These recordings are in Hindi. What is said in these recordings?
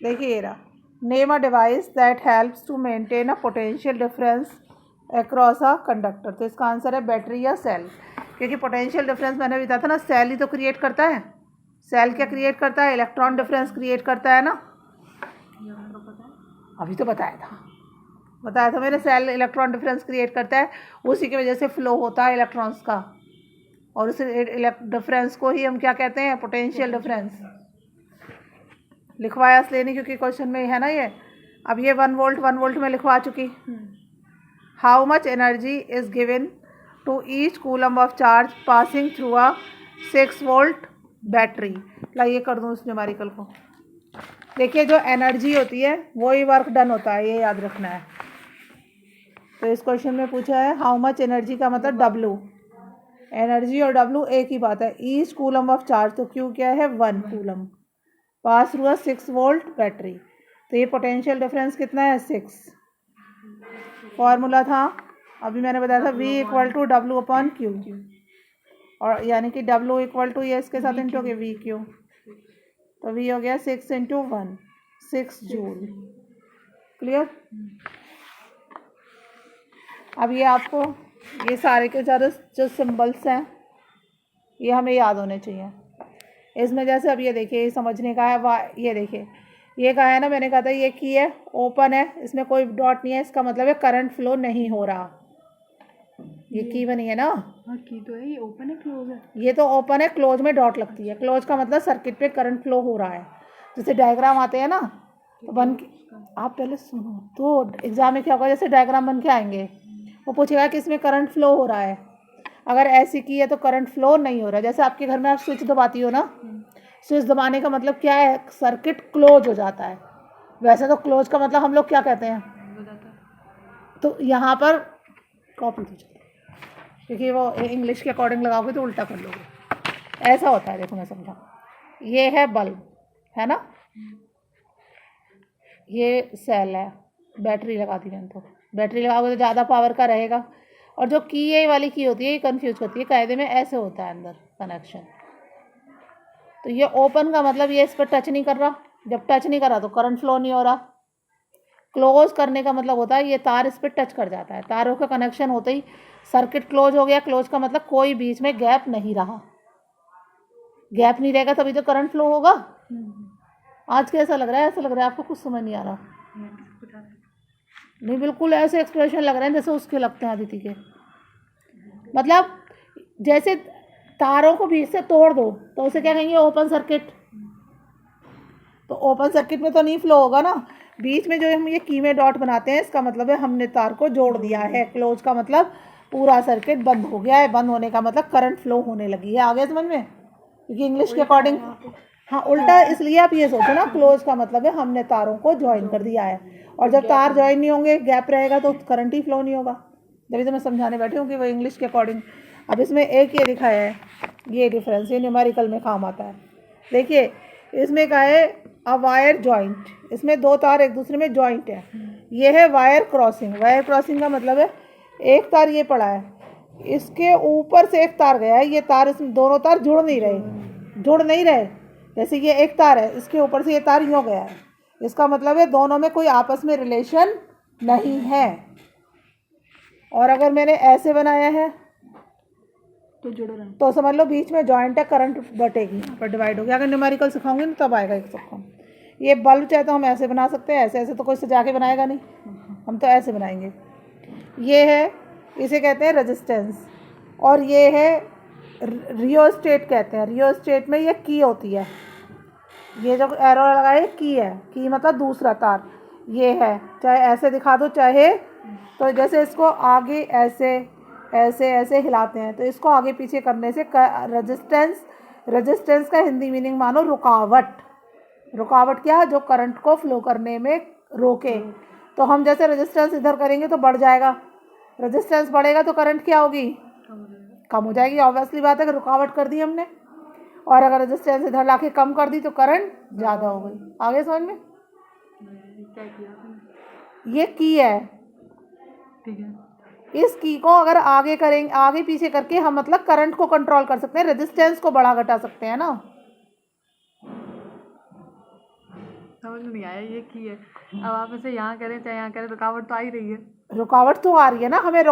देखिए ये रहा, name a device that helps to maintain a potential difference across a conductor. तो इसका आंसर है बैटरी या सेल, क्योंकि पोटेंशियल डिफरेंस मैंने भी बताया था ना, सेल ही तो क्रिएट करता है। सेल क्या क्रिएट करता है? इलेक्ट्रॉन डिफरेंस क्रिएट करता है ना। अभी तो बताया था मैंने, सेल इलेक्ट्रॉन डिफरेंस क्रिएट करता है, उसी की वजह से फ्लो होता है इलेक्ट्रॉन्स का, और उस डिफरेंस को ही हम क्या कहते हैं? Potential difference. लिखवाया इसलिए नहीं क्योंकि क्वेश्चन में है ना ये। अब ये 1 वोल्ट में लिखवा चुकी। How much energy is given to each coulomb of charge passing through a 6 volt battery. लाइए कर दूँ उस न्यूमेरिकल को। देखिए जो एनर्जी होती है वही वर्क डन होता है, ये याद रखना है। तो इस क्वेश्चन में पूछा है हाउ मच एनर्जी का मतलब W। एनर्जी और W एक ही बात है। ईच कूलम ऑफ चार्ज, तो Q क्या है? 1 coulomb, pass through a 6 volt battery. तो ये पोटेंशियल डिफरेंस कितना है? 6। फॉर्मूला था अभी मैंने बताया था V = W/Q, और यानी कि W = ये इसके साथ इंटू के VQ, तो V हो गया 6 × 1, 6 जूल। क्लियर? अब ये आपको ये सारे के सारे जो सिंबल्स हैं ये हमें याद होने चाहिए। इसमें जैसे अब ये देखिए, ये समझने का है, ये देखिए ये कहा है ना, मैंने कहा था ये की है, ओपन है, इसमें कोई डॉट नहीं है, इसका मतलब है करंट फ्लो नहीं हो रहा। ये की बनी है ना? हाँ की तो है, ये ओपन है क्लोज है? ये तो ओपन है, क्लोज में डॉट लगती है। क्लोज का मतलब सर्किट पे करंट फ्लो हो रहा है। जैसे डायग्राम आते हैं ना, तो बन के, आप पहले सुनो तो एग्जाम में क्या होगा, जैसे डायग्राम बन के आएंगे वो पूछेगा कि इसमें करंट फ्लो हो रहा है। अगर ऐसी की है तो करंट फ्लो नहीं हो रहा है। जैसे आपके घर में आप स्विच दबाती हो ना, स्विच दबाने का मतलब क्या है? सर्किट क्लोज हो जाता है। वैसे तो क्लोज का मतलब हम लोग क्या कहते हैं? तो यहाँ पर कॉपी तो चलो, क्योंकि वो इंग्लिश के अकॉर्डिंग लगाओगे तो उल्टा कर लोगे। ऐसा होता है, देखो मैं समझा। ये है बल्ब, है ना, ये सेल है, बैटरी लगा दी मैंने, तो बैटरी लगाओगे तो ज़्यादा पावर का रहेगा। और जो की ये वाली की होती है ये कन्फ्यूज करती है, कायदे में ऐसे होता है अंदर कनेक्शन। तो ये ओपन का मतलब ये इस पर टच नहीं कर रहा, जब टच नहीं कर रहा तो करंट फ्लो नहीं हो रहा। क्लोज करने का मतलब होता है ये तार इस पर टच कर जाता है, तारों का कनेक्शन होते ही सर्किट क्लोज हो गया। क्लोज का मतलब कोई बीच में गैप नहीं रहा, गैप नहीं रहेगा तभी तो करंट फ्लो होगा। आज कैसा लग रहा है? ऐसा लग रहा है आपको कुछ समझ नहीं आ रहा? नहीं, बिल्कुल ऐसे एक्सप्रेशन लग रहे हैं जैसे उसके लगते हैं अदिति के। मतलब जैसे तारों को बीच से तोड़ दो तो उसे क्या कहेंगे? Open circuit. तो ओपन सर्किट में तो नहीं फ्लो होगा ना। बीच में जो हम ये की में डॉट बनाते हैं इसका मतलब है हमने तार को जोड़ दिया है। क्लोज का मतलब पूरा सर्किट बंद हो गया है, बंद होने का मतलब करंट फ्लो होने लगी है। आगे समझ में? क्योंकि इंग्लिश के अकॉर्डिंग, हाँ उल्टा, इसलिए आप ये सोचो ना, क्लोज का मतलब है हमने तारों को ज्वाइन कर दिया है, और जब तार ज्वाइन नहीं होंगे, गैप रहेगा तो करंट ही फ्लो नहीं होगा। जब तो मैं समझाने बैठी हूँ कि वो इंग्लिश के अकॉर्डिंग। अब इसमें एक ये लिखा है, ये डिफरेंस ये न्यूमेरिकल में काम आता है। देखिए इसमें क्या है? अ वायर जॉइंट, इसमें दो तार एक दूसरे में जॉइंट है। ये है वायर क्रॉसिंग। वायर क्रॉसिंग का मतलब है एक तार ये पड़ा है, इसके ऊपर से एक तार गया है, ये तार, इसमें दोनों तार जुड़ नहीं रहे। जैसे ये एक तार है, इसके ऊपर से ये तार यूँ गया है, इसका मतलब है दोनों में कोई आपस में रिलेशन नहीं है। और अगर मैंने ऐसे बनाया है तो जुड़ रहा है, तो समझ लो बीच में जॉइंट है, करंट बटेगी, यहाँ पर डिवाइड होगी। अगर न्यूमेरिकल सिखाऊंगी ना तब आएगा एक सबको। ये बल्ब चाहे तो हम ऐसे बना सकते हैं, ऐसे ऐसे तो कोई सजा के बनाएगा नहीं, हम तो ऐसे बनाएंगे। ये है, इसे कहते हैं रेजिस्टेंस, और ये है रियोस्टेट कहते हैं। रियोस्टेट में ये की होती है, ये जो एरो लगाए की है, की मतलब दूसरा तार ये है। चाहे ऐसे दिखा दो चाहे, तो जैसे इसको आगे ऐसे ऐसे ऐसे हिलाते हैं तो इसको आगे पीछे करने से रेजिस्टेंस का हिंदी मीनिंग मानो रुकावट। रुकावट क्या है? जो करंट को फ्लो करने में रोके। तो हम जैसे रेजिस्टेंस इधर करेंगे तो बढ़ जाएगा, रेजिस्टेंस बढ़ेगा तो करंट क्या होगी? कम हो जाएगी। ऑब्वियसली बात है कि रुकावट कर दी हमने, और अगर रेजिस्टेंस इधर लाके कम कर दी तो करंट ज़्यादा हो गई। आगे समझ में? क्या किया आपने? ये की है, ठीक है। इस की को अगर आगे करेंगे, आगे पीछे करके हम मतलब करंट को कंट्रोल कर सकते हैं, रेजिस्टेंस को बढ़ा घटा सकते हैं ना। समझ में नहीं आया ये की है। अब आप इसे यहाँ करें चाहे यहाँ करें, रुकावट तो आ ही रही है। रुकावट तो आ रही है ना, हमें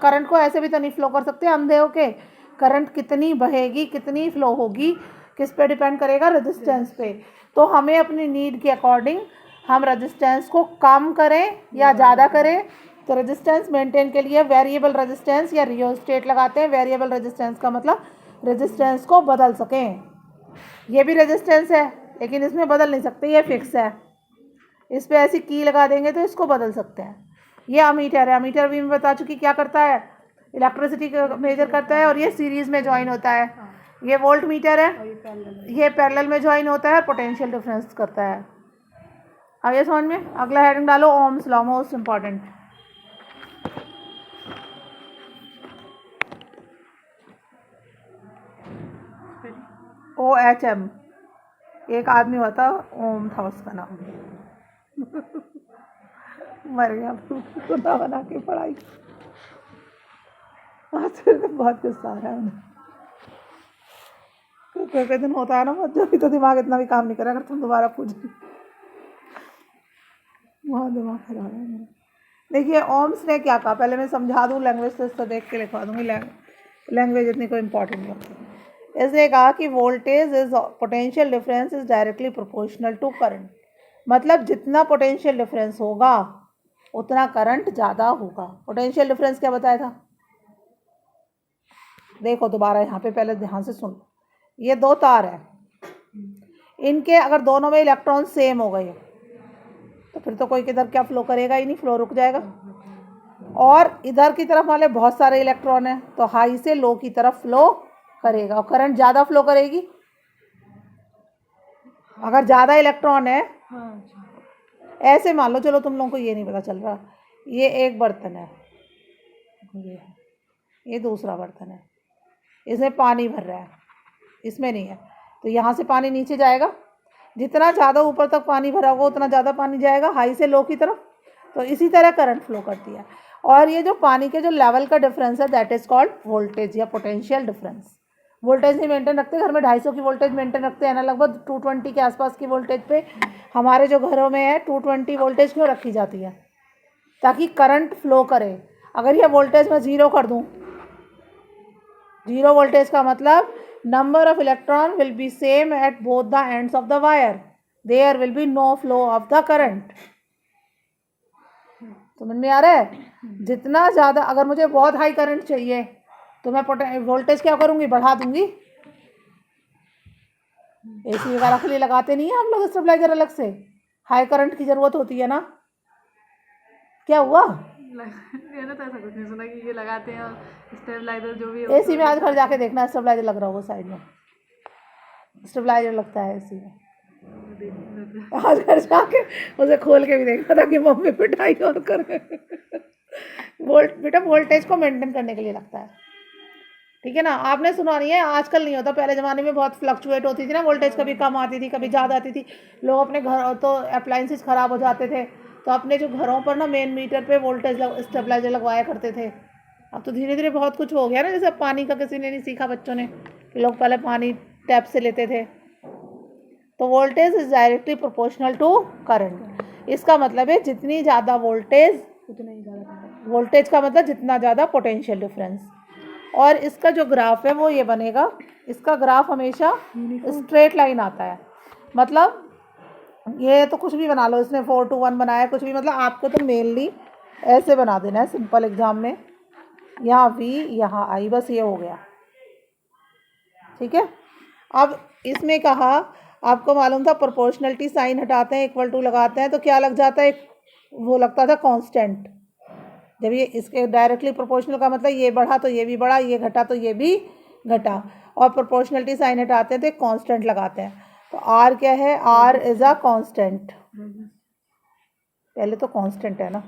करंट को ऐसे भी तो नहीं फ्लो कर सकते अंधे होके। करंट कितनी बहेगी, कितनी फ्लो होगी, किस पे डिपेंड करेगा? रेजिस्टेंस पे। तो हमें अपनी नीड के अकॉर्डिंग हम रेजिस्टेंस को कम करें या ज़्यादा करें। तो रेजिस्टेंस मेंटेन के लिए वेरिएबल रेजिस्टेंस या रियोस्टेट लगाते हैं। वेरिएबल रेजिस्टेंस का मतलब रेजिस्टेंस को बदल सकें। ये भी रेजिस्टेंस है लेकिन इसमें बदल नहीं सकते, ये फिक्स है। इस पर ऐसी की लगा देंगे तो इसको बदल सकते हैं। ये अमीटर है, अमीटर भी मैं बता चुकी क्या करता है, इलेक्ट्रिसिटी का मेजर करता है और ये सीरीज में ज्वाइन होता है। ये वोल्ट मीटर है, ये पैरेलल में ज्वाइन होता है, पोटेंशियल डिफरेंस करता है। आगे समझ में? अगला हेडिंग डालो, Ohm's law, most important. OHM, एक आदमी हुआ था, ओम था उसका नाम, मर गया खुदा बना के पढ़ाई। आज फिर बहुत गुस्सा आ रहा है उन्हें। कोई दिन होता है ना जब भी तो दिमाग इतना भी काम नहीं करेगा। अगर तुम दोबारा पूछो, बहुत दिमाग खराब है मेरा। देखिए ओम्स ने क्या कहा, पहले मैं समझा दूँ, लैंग्वेज से इसको देख के लिखवा दूँगी। लैंग्वेज इतनी कोई इंपॉर्टेंट नहीं होती। इसने कहा कि voltage is potential difference is directly proportional to current. मतलब जितना पोटेंशियल डिफरेंस होगा उतना करंट ज़्यादा होगा। पोटेंशियल डिफरेंस क्या बताया था? देखो दोबारा यहाँ पे, पहले ध्यान से सुन। ये दो तार है, इनके अगर दोनों में इलेक्ट्रॉन सेम हो गए तो फिर तो कोई किधर क्या फ्लो करेगा ही नहीं, फ्लो रुक जाएगा। और इधर की तरफ वाले बहुत सारे इलेक्ट्रॉन हैं तो हाई से लो की तरफ फ्लो करेगा और करंट ज़्यादा फ्लो करेगी। अगर ज़्यादा इलेक्ट्रॉन है, ऐसे मान लो, चलो तुम लोगों को ये नहीं पता चल रहा, ये एक बर्तन है, ये दूसरा बर्तन है, इसमें पानी भर रहा है, इसमें नहीं है, तो यहाँ से पानी नीचे जाएगा। जितना ज़्यादा ऊपर तक पानी भरा होगा उतना ज़्यादा पानी जाएगा हाई से लो की तरफ। तो इसी तरह करंट फ्लो करती है। और ये जो पानी के जो लेवल का डिफरेंस है दैट इज़ कॉल्ड वोल्टेज या पोटेंशियल डिफरेंस। वोल्टेज नहीं मेंटेन रखते, घर में 250 की वोल्टेज मेंटेन रखते हैं ना, लगभग 220 के आसपास की वोल्टेज पे। हमारे जो घरों में है 220 वोल्टेज क्यों रखी जाती है? ताकि करंट फ्लो करे। अगर ये वोल्टेज मैं 0 कर दूँ, 0 वोल्टेज का मतलब number of electron will be same at both the ends of the wire, there will be no flow of the current. समझ में आ रहा है? जितना ज़्यादा, अगर मुझे बहुत हाई करंट चाहिए तो मैं वोल्टेज क्या करूँगी? बढ़ा दूंगी। एसी वगैरह के लिए लगाते नहीं है हम लोग स्टेबलाइजर अलग से, हाई करंट की ज़रूरत होती है ना। क्या हुआ? मैंने तो ऐसा कुछ नहीं सुना कि ये लगाते हैं स्टेबलाइजर जो भी एसी में आज घर जाके देखना स्टेबलाइजर लग रहा होगा साइड में, स्टेबलाइजर लगता है एसी में। आज घर जाके उसे खोल के भी देखना ताकि मम्मी पिटाई और करे। बेटा वोल्टेज को मेंटेन करने के लिए लगता है, ठीक है ना। आपने सुना नहीं है, आजकल नहीं होता, पहले ज़माने में बहुत फ्लक्चुएट होती थी ना वोल्टेज, कभी कम आती थी कभी ज़्यादा आती थी। लोग अपने घर, तो अप्लाइंसेस ख़राब हो जाते थे तो अपने जो घरों पर ना मेन मीटर पे वोल्टेज स्टेबलाइजर लगवाया करते थे। अब तो धीरे धीरे बहुत कुछ हो गया ना, जैसे पानी का किसी ने नहीं सीखा बच्चों ने, कि लोग पहले पानी टैप से लेते थे। तो voltage is directly proportional to current. इसका मतलब है जितनी ज़्यादा वोल्टेज उतना ही ज़्यादा करंट। वोल्टेज का मतलब जितना ज़्यादा पोटेंशियल डिफरेंस। और इसका जो ग्राफ है वो ये बनेगा, इसका ग्राफ हमेशा स्ट्रेट लाइन आता है। मतलब ये तो कुछ भी बना लो, इसने 4 to 1 बनाया कुछ भी, मतलब आपको तो मेनली ऐसे बना देना है सिंपल एग्जाम में, यहाँ V यहाँ I, बस ये हो गया, ठीक है। अब इसमें कहा, आपको मालूम था प्रोपोर्शनलिटी साइन हटाते हैं, इक्वल टू लगाते हैं तो क्या लग जाता है? वो लगता था कांस्टेंट। जब ये इसके डायरेक्टली प्रोपोर्शनल का मतलब ये बढ़ा तो ये भी बढ़ा, ये घटा तो ये भी घटा, और प्रोपोर्शनलिटी साइन हटाते हैं तो एक कांस्टेंट लगाते हैं। तो R क्या है? R is a constant. पहले तो कांस्टेंट है ना,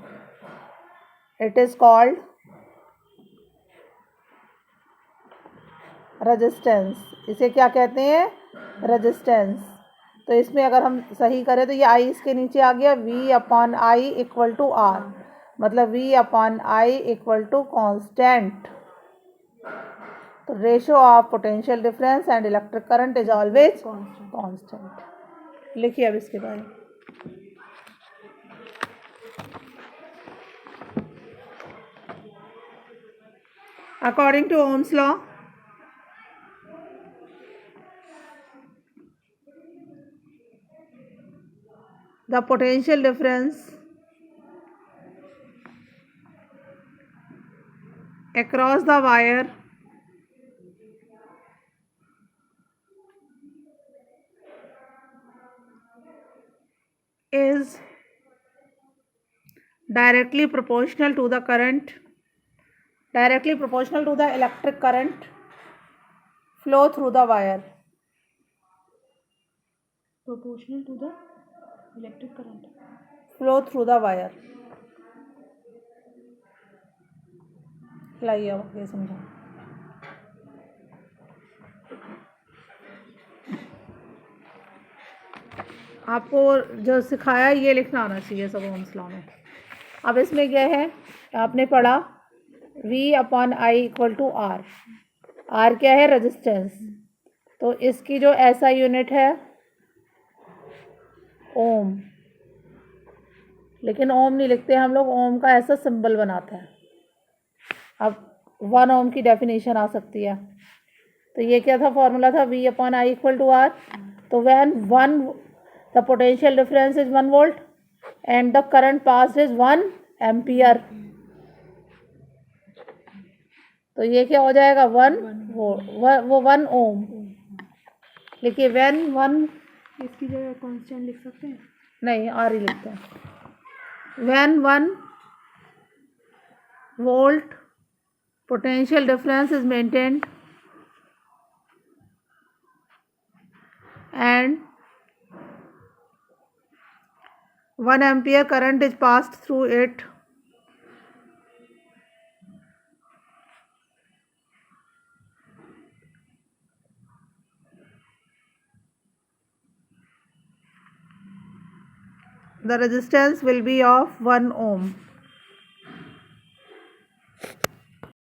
इट इज कॉल्ड रेजिस्टेंस। इसे क्या कहते हैं? रेजिस्टेंस। तो इसमें अगर हम सही करें तो ये I इसके नीचे आ गया, V/I इक्वल टू R, मतलब V/I इक्वल टू कांस्टेंट। तो ratio of potential difference and electric current is always constant. लिखिए अब इसके बारे में। According to Ohm's law, the potential difference across the wire is directly proportional to the electric current flow through the wire. Proportional to the electric current. Flow through the wire. लाइए अब ये समझो. आपको जो सिखाया ये लिखना आना चाहिए सब ओम्स लॉ में. अब इसमें क्या है, आपने पढ़ा V/I = R. R क्या है, रेजिस्टेंस. तो इसकी जो SI यूनिट है ओम, लेकिन ओम नहीं लिखते हम लोग, ओम का ऐसा सिंबल बनाते हैं. अब 1 ओम की डेफिनेशन आ सकती है. तो ये क्या था, फॉर्मूला था V/I = R. तो when 1 the potential difference is 1 volt and the current pass is 1 ampere. तो ये क्या हो जाएगा, 1 ओम. लिखिए व्हेन 1, इसकी जगह कांस्टेंट लिख सकते हैं. नहीं आर ही लिखते हैं. When 1 volt potential difference is maintained and 1 ampere current is passed through it, the resistance will be of 1 ohm.